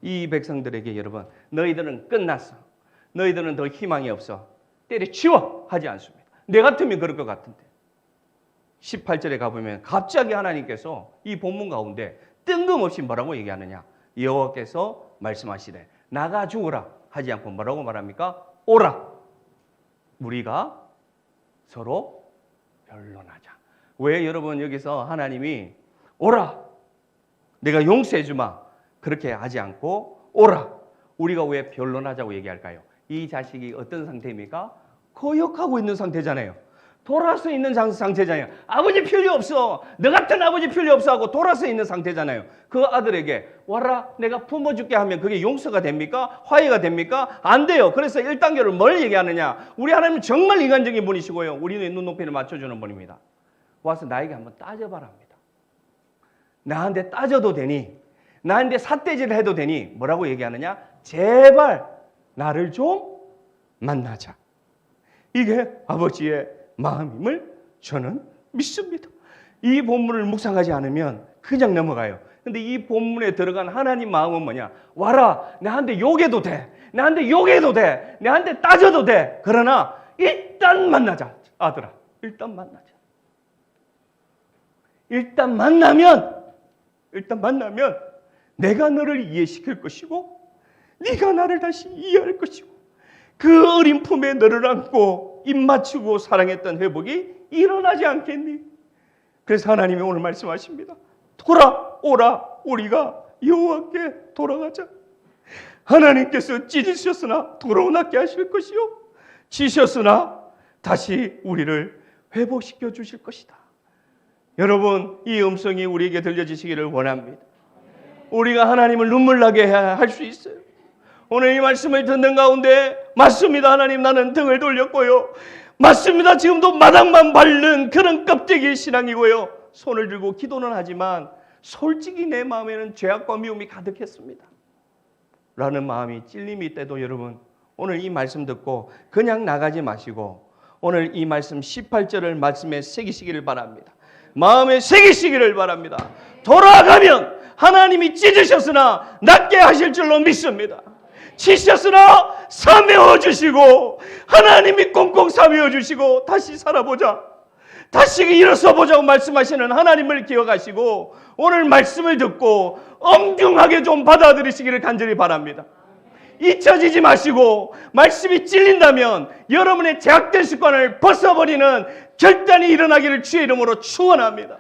이 백성들에게 여러분 너희들은 끝났어. 너희들은 더 희망이 없어. 때려치워 하지 않습니다. 내 같으면 그럴 것 같은데 18절에 가보면 갑자기 하나님께서 이 본문 가운데 뜬금없이 뭐라고 얘기하느냐? 여호와께서 말씀하시되 나가 죽으라 하지 않고 뭐라고 말합니까? 오라. 우리가 서로 변론하자. 왜 여러분 여기서 하나님이 오라 내가 용서해 주마 그렇게 하지 않고 오라 우리가 왜 변론하자고 얘기할까요? 이 자식이 어떤 상태입니까? 거역하고 있는 상태잖아요. 돌아서 있는 상태잖아요. 아버지 필요 없어. 너 같은 아버지 필요 없어 하고 돌아서 있는 상태잖아요. 그 아들에게 와라 내가 품어줄게 하면 그게 용서가 됩니까? 화해가 됩니까? 안 돼요. 그래서 1단계를 뭘 얘기하느냐? 우리 하나님은 정말 인간적인 분이시고요. 우리는 눈높이를 맞춰주는 분입니다. 와서 나에게 한번 따져봐라 합니다. 나한테 따져도 되니? 나한테 삿대질을 해도 되니? 뭐라고 얘기하느냐? 제발 나를 좀 만나자. 이게 아버지의 마음임을 저는 믿습니다. 이 본문을 묵상하지 않으면 그냥 넘어가요. 근데 이 본문에 들어간 하나님 마음은 뭐냐? 와라, 내한테 욕해도 돼. 내한테 욕해도 돼. 내한테 따져도 돼. 그러나 일단 만나자. 아들아, 일단 만나자. 일단 만나면 내가 너를 이해시킬 것이고 네가 나를 다시 이해할 것이고 그 어린 품에 너를 안고 입 맞추고 사랑했던 회복이 일어나지 않겠니? 그래서 하나님이 오늘 말씀하십니다. 돌아오라, 우리가 여호와께 돌아가자. 하나님께서 찢으셨으나 돌아오게 하실 것이요, 지셨으나 다시 우리를 회복시켜 주실 것이다. 여러분, 이 음성이 우리에게 들려지시기를 원합니다. 우리가 하나님을 눈물 나게 할 수 있어요. 오늘 이 말씀을 듣는 가운데 맞습니다, 하나님, 나는 등을 돌렸고요. 맞습니다, 지금도 마당만 밟는 그런 껍데기 신앙이고요. 손을 들고 기도는 하지만 솔직히 내 마음에는 죄악과 미움이 가득했습니다 라는 마음이 찔림이 있대도 여러분, 오늘 이 말씀 듣고 그냥 나가지 마시고 오늘 이 말씀 18절을 말씀에 새기시기를 바랍니다. 마음에 새기시기를 바랍니다. 돌아가면 하나님이 찢으셨으나 낫게 하실 줄로 믿습니다. 치셨으나 사메어 주시고 하나님이 꽁꽁 사메어 주시고 다시 살아보자, 다시 일어서 보자고 말씀하시는 하나님을 기억하시고 오늘 말씀을 듣고 엄중하게 좀 받아들이시기를 간절히 바랍니다. 잊혀지지 마시고 말씀이 찔린다면 여러분의 제약된 습관을 벗어버리는 결단이 일어나기를 주의 이름으로 축원합니다.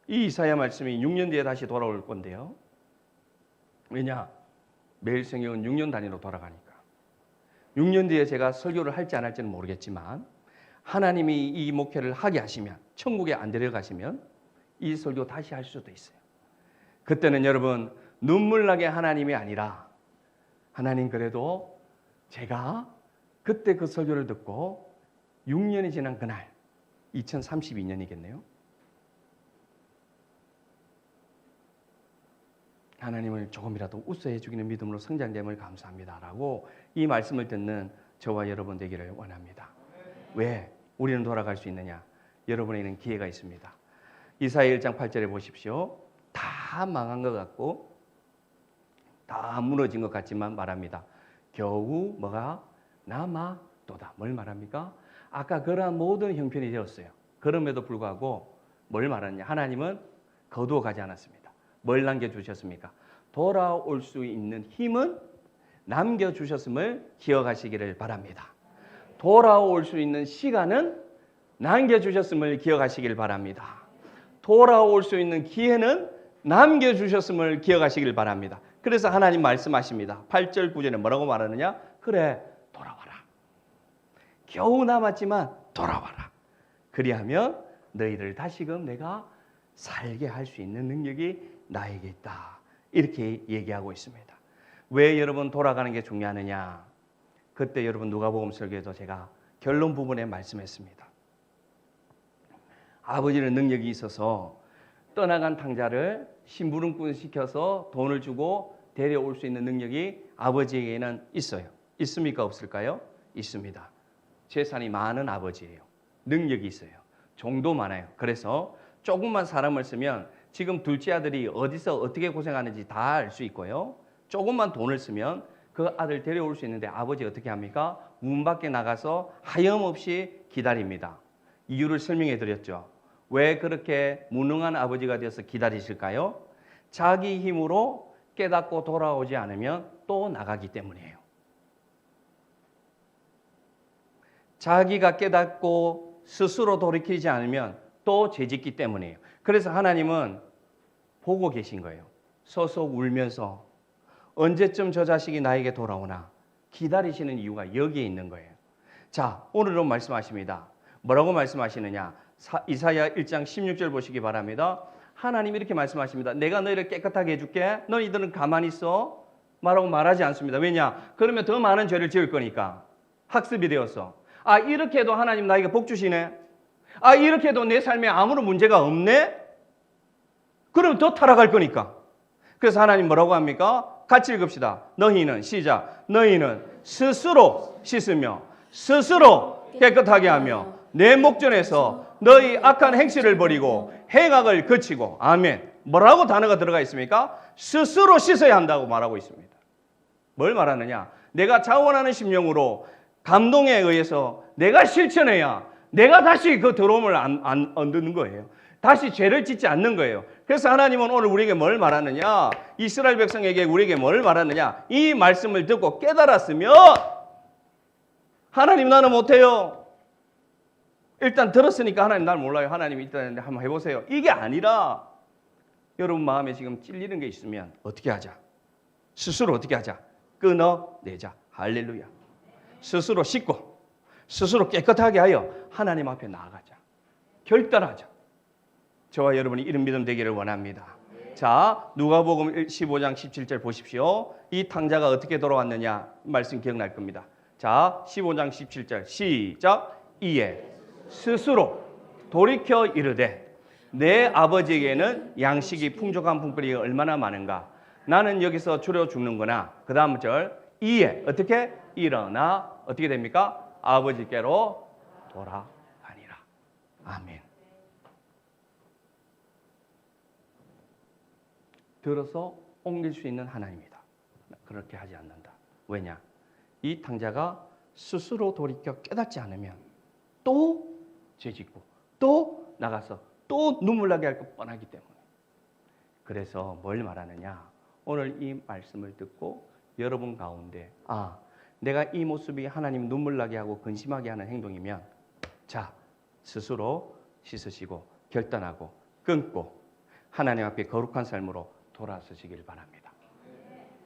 이 이사야 말씀이 6년 뒤에 다시 돌아올 건데요. 왜냐? 매일 성경은 6년 단위로 돌아가니까. 6년 뒤에 제가 설교를 할지 안 할지는 모르겠지만 하나님이 이 목회를 하게 하시면, 천국에 안 데려가시면 이 설교 다시 할 수도 있어요. 그때는 여러분 눈물 나게 하나님이 아니라 하나님, 그래도 제가 그때 그 설교를 듣고 6년이 지난 그날 2032년이겠네요. 하나님을 조금이라도 웃어해 주기는 믿음으로 성장됨을 감사합니다 라고 이 말씀을 듣는 저와 여러분 되기를 원합니다. 왜 우리는 돌아갈 수 있느냐? 여러분에게는 기회가 있습니다. 이사야 1장 8절에 보십시오. 다 망한 것 같고 다 무너진 것 같지만 말합니다. 겨우 뭐가 남아도다. 뭘 말합니까? 아까 그러한 모든 형편이 되었어요. 그럼에도 불구하고 뭘 말하느냐? 하나님은 거두어 가지 않았습니다. 뭘 남겨주셨습니까? 돌아올 수 있는 힘은 남겨주셨음을 기억하시기를 바랍니다. 돌아올 수 있는 시간은 남겨주셨음을 기억하시길 바랍니다. 돌아올 수 있는 기회는 남겨주셨음을 기억하시길 바랍니다. 그래서 하나님 말씀하십니다. 8절 9절에 뭐라고 말하느냐? 그래, 돌아와라. 겨우 남았지만 돌아와라. 그리하면 너희를 다시금 내가 살게 할 수 있는 능력이 나에게 있다. 이렇게 얘기하고 있습니다. 왜 여러분 돌아가는 게 중요하느냐? 그때 여러분 누가복음 설교에도 제가 결론 부분에 말씀했습니다. 아버지는 능력이 있어서 떠나간 탕자를 심부름꾼 시켜서 돈을 주고 데려올 수 있는 능력이 아버지에게는 있어요. 있습니까? 없을까요? 있습니다. 재산이 많은 아버지예요. 능력이 있어요. 종도 많아요. 그래서 조금만 사람을 쓰면 지금 둘째 아들이 어디서 어떻게 고생하는지 다 알 수 있고요. 조금만 돈을 쓰면 그 아들 데려올 수 있는데 아버지 어떻게 합니까? 문 밖에 나가서 하염없이 기다립니다. 이유를 설명해 드렸죠. 왜 그렇게 무능한 아버지가 되어서 기다리실까요? 자기 힘으로 깨닫고 돌아오지 않으면 또 나가기 때문이에요. 자기가 깨닫고 스스로 돌이키지 않으면 또 죄짓기 때문이에요. 그래서 하나님은 보고 계신 거예요. 서서 울면서 언제쯤 저 자식이 나에게 돌아오나 기다리시는 이유가 여기에 있는 거예요. 자, 오늘은 말씀하십니다. 뭐라고 말씀하시느냐? 이사야 1장 16절 보시기 바랍니다. 하나님이 이렇게 말씀하십니다. 내가 너희를 깨끗하게 해줄게. 너희들은 가만히 있어. 말하고 말하지 않습니다. 왜냐? 그러면 더 많은 죄를 지을 거니까. 학습이 되었어. 아, 이렇게 해도 하나님 나에게 복 주시네. 아, 이렇게 해도 내 삶에 아무런 문제가 없네? 그럼 더 타락할 거니까. 그래서 하나님 뭐라고 합니까? 같이 읽읍시다. 너희는, 시작. 너희는 스스로 씻으며 스스로 깨끗하게 하며 내 목전에서 너희 악한 행실을 버리고 행악을 그치고 아멘. 뭐라고 단어가 들어가 있습니까? 스스로 씻어야 한다고 말하고 있습니다. 뭘 말하느냐? 내가 자원하는 심령으로 감동에 의해서 내가 실천해야 내가 다시 그 더러움을 안 얻는 거예요. 다시 죄를 짓지 않는 거예요. 그래서 하나님은 오늘 우리에게 뭘 말하느냐? 이스라엘 백성에게 우리에게 뭘 말하느냐? 이 말씀을 듣고 깨달았으면 하나님 나는 못해요. 일단 들었으니까 하나님 날 몰라요. 하나님 일단 한번 해보세요. 이게 아니라 여러분 마음에 지금 찔리는 게 있으면 어떻게 하자? 스스로 어떻게 하자? 끊어내자. 할렐루야. 스스로 씻고 스스로 깨끗하게 하여 하나님 앞에 나아가자. 결단하자. 저와 여러분이 이런 믿음 되기를 원합니다. 자, 누가복음 15장 17절 보십시오. 이 탕자가 어떻게 돌아왔느냐 말씀 기억날 겁니다. 자, 15장 17절 시작. 이에 스스로 돌이켜 이르되 내 아버지에게는 양식이 풍족한 품거리가 얼마나 많은가. 나는 여기서 줄여 죽는구나. 그 다음 절 이에 어떻게 일어나 어떻게 됩니까? 아버지께로 돌아가니라. 아멘. 들어서 옮길 수 있는 하나님이다. 그렇게 하지 않는다. 왜냐? 이 탕자가 스스로 돌이켜 깨닫지 않으면 또 죄짓고 또 나가서 또 눈물 나게 할 것 뻔하기 때문에. 그래서 뭘 말하느냐? 오늘 이 말씀을 듣고 여러분 가운데 내가 이 모습이 하나님 눈물 나게 하고 근심하게 하는 행동이면 자, 스스로 씻으시고 결단하고 끊고 하나님 앞에 거룩한 삶으로 돌아서시길 바랍니다.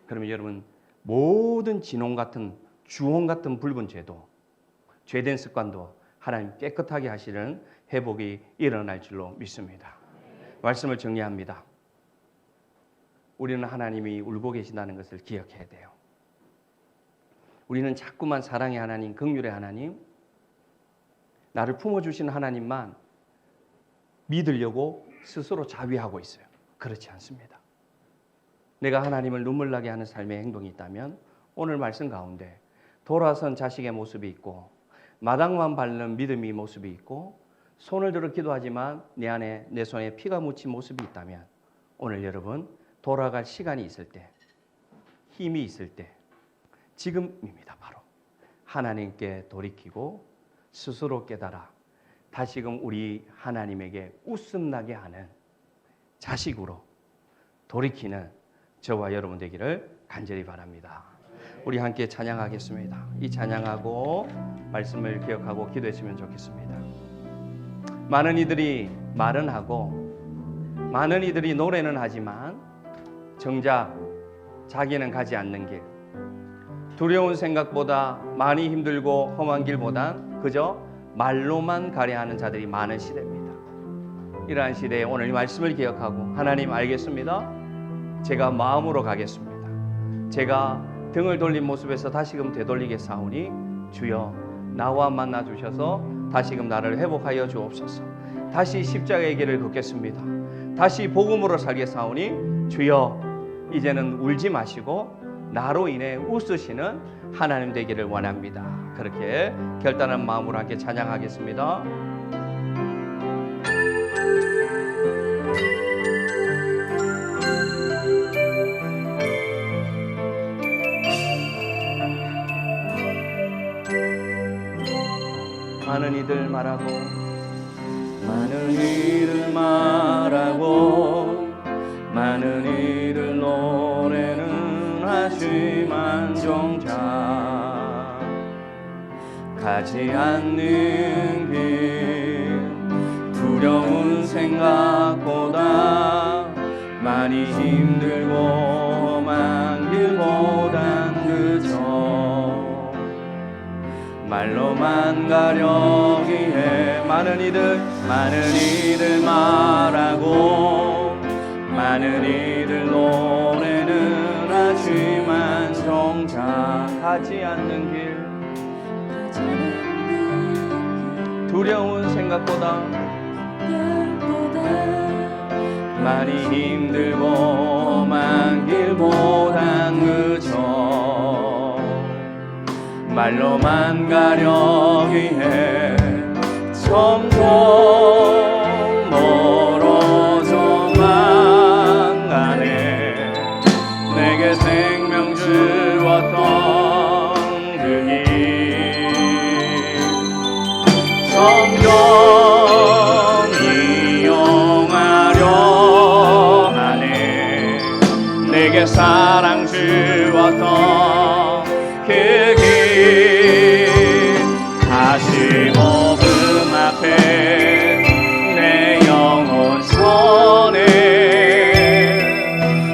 그러면 여러분 모든 진홍 같은 주홍 같은 붉은 죄도 죄된 습관도 하나님 깨끗하게 하시는 회복이 일어날 줄로 믿습니다. 말씀을 정리합니다. 우리는 하나님이 울고 계신다는 것을 기억해야 돼요. 우리는 자꾸만 사랑의 하나님, 긍휼의 하나님, 나를 품어주시는 하나님만 믿으려고 스스로 자위하고 있어요. 그렇지 않습니다. 내가 하나님을 눈물 나게 하는 삶의 행동이 있다면 오늘 말씀 가운데 돌아선 자식의 모습이 있고 마당만 밟는 믿음의 모습이 있고 손을 들어 기도하지만 내 안에 내 손에 피가 묻힌 모습이 있다면 오늘 여러분 돌아갈 시간이 있을 때 힘이 있을 때 지금입니다. 바로 하나님께 돌이키고 스스로 깨달아 다시금 우리 하나님에게 웃음나게 하는 자식으로 돌이키는 저와 여러분 되기를 간절히 바랍니다. 우리 함께 찬양하겠습니다. 이 찬양하고 말씀을 기억하고 기도했으면 좋겠습니다. 많은 이들이 말은 하고 많은 이들이 노래는 하지만 정작 자기는 가지 않는 길, 두려운 생각보다 많이 힘들고 험한 길보단 그저 말로만 가려 하는 자들이 많은 시대입니다. 이러한 시대에 오늘 이 말씀을 기억하고 하나님 알겠습니다. 제가 마음으로 가겠습니다. 제가 등을 돌린 모습에서 다시금 되돌리겠사오니 주여 나와 만나 주셔서 다시금 나를 회복하여 주옵소서. 다시 십자가의 길을 걷겠습니다. 다시 복음으로 살겠사오니 주여 이제는 울지 마시고 나로 인해 웃으시는 하나님 되기를 원합니다. 그렇게 결단한 마음으로 함께 찬양하겠습니다. 많은 이들 말하고 많은 이들 말하고 많은 이들 노래는 하지만 정작 가지 않는 길 두려운 생각보다 많이 힘들고 험한 길보단 그저 말로만 가려기 해. 많은 이들 말하고 많은 이들 노래는 하지만 정작 가지 않는 길 두려운 생각보다 많이 힘들고 험한 길보단 그저 말로만 가려기 해. 점점 멀어져만 가네. 내게 생명 주었던 그 길 점점 이용하려 하네. 내게 사랑 주었던 그 길 다시 복음 앞에 내 영혼 선에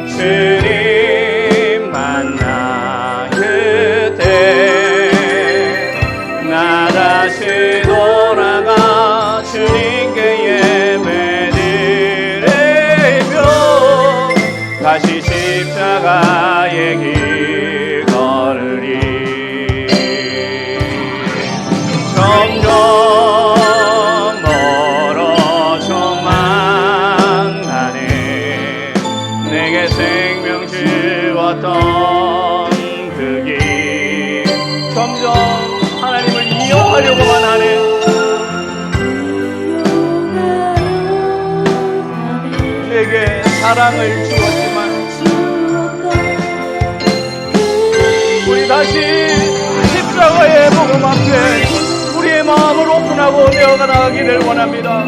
주님 만나 그때 나 다시 돌아가 주님께 예배드리며 다시 십자가의 길 걸으리. 점점 멀어져만 가네. 내게 생명 주었던 그 길 점점 하나님을 이용하려고만 하네. 내게 사랑을 주었지만 우리 다시 십자가의 복음 앞에 우리의 마음을 오픈하고 내어가기를 원합니다.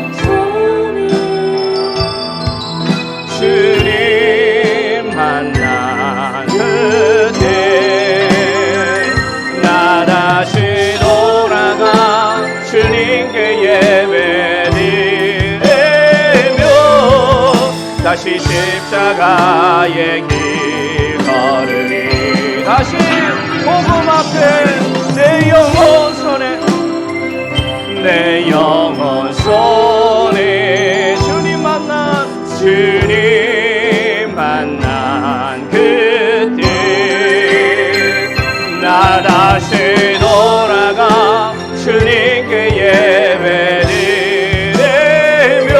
주님 만난 그때 나 다시 돌아가 주님께 예배드리며 다시 십자가의 길 걸으리. 다시 복음 앞에 내 영혼 손에 내 영혼 손에 주님 만난 그때 나 다시 돌아가 주님께 예배드리며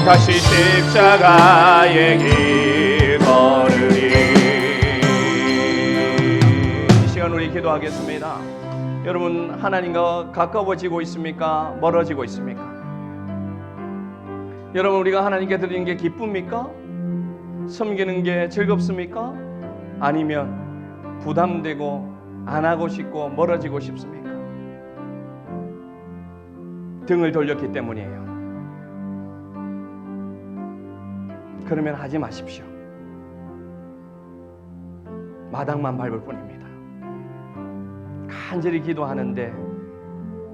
다시 십자가의 길 걸으리. 이 시간 우리 기도하겠습니다. 여러분, 하나님과 가까워지고 있습니까? 멀어지고 있습니까? 여러분, 우리가 하나님께 드리는 게 기쁩니까? 섬기는 게 즐겁습니까? 아니면 부담되고 안 하고 싶고 멀어지고 싶습니까? 등을 돌렸기 때문이에요. 그러면 하지 마십시오. 마당만 밟을 뿐입니다. 간절히 기도하는데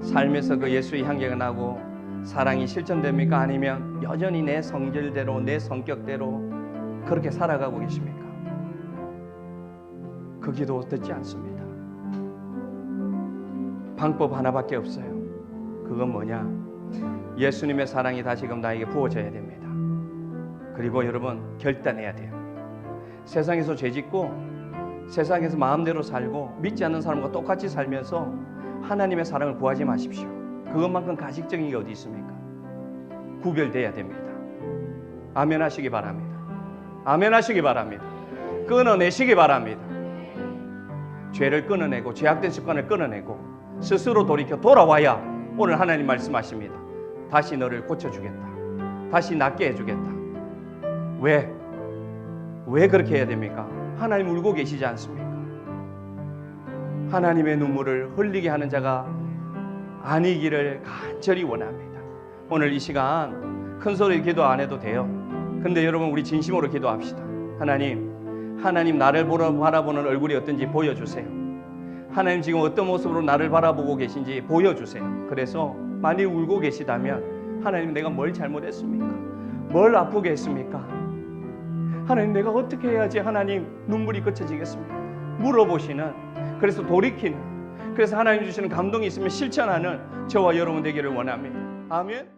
삶에서 그 예수의 향기가 나고 사랑이 실천됩니까? 아니면 여전히 내 성질대로 내 성격대로 그렇게 살아가고 계십니까? 그 기도 듣지 않습니다. 방법 하나밖에 없어요. 그건 뭐냐? 예수님의 사랑이 다시금 나에게 부어져야 됩니다. 그리고 여러분, 결단해야 돼요. 세상에서 죄짓고 세상에서 마음대로 살고 믿지 않는 사람과 똑같이 살면서 하나님의 사랑을 구하지 마십시오. 그것만큼 가식적인 게 어디 있습니까? 구별돼야 됩니다. 아멘 하시기 바랍니다. 아멘 하시기 바랍니다. 끊어내시기 바랍니다. 죄를 끊어내고 죄악된 습관을 끊어내고 스스로 돌이켜 돌아와야 오늘 하나님 말씀하십니다. 다시 너를 고쳐주겠다. 다시 낫게 해주겠다. 왜 그렇게 해야 됩니까? 하나님 울고 계시지 않습니까? 하나님의 눈물을 흘리게 하는 자가 아니기를 간절히 원합니다. 오늘 이 시간 큰 소리 기도 안 해도 돼요. 근데 여러분, 우리 진심으로 기도합시다. 하나님 나를 바라보는 얼굴이 어떤지 보여주세요. 하나님 지금 어떤 모습으로 나를 바라보고 계신지 보여주세요. 그래서 많이 울고 계시다면 하나님, 내가 뭘 잘못했습니까? 뭘 아프게 했습니까? 하나님, 내가 어떻게 해야지 하나님 눈물이 그쳐지겠습니까? 물어보시는, 그래서 돌이키는, 그래서 하나님 주시는 감동이 있으면 실천하는 저와 여러분 되기를 원합니다. 아멘.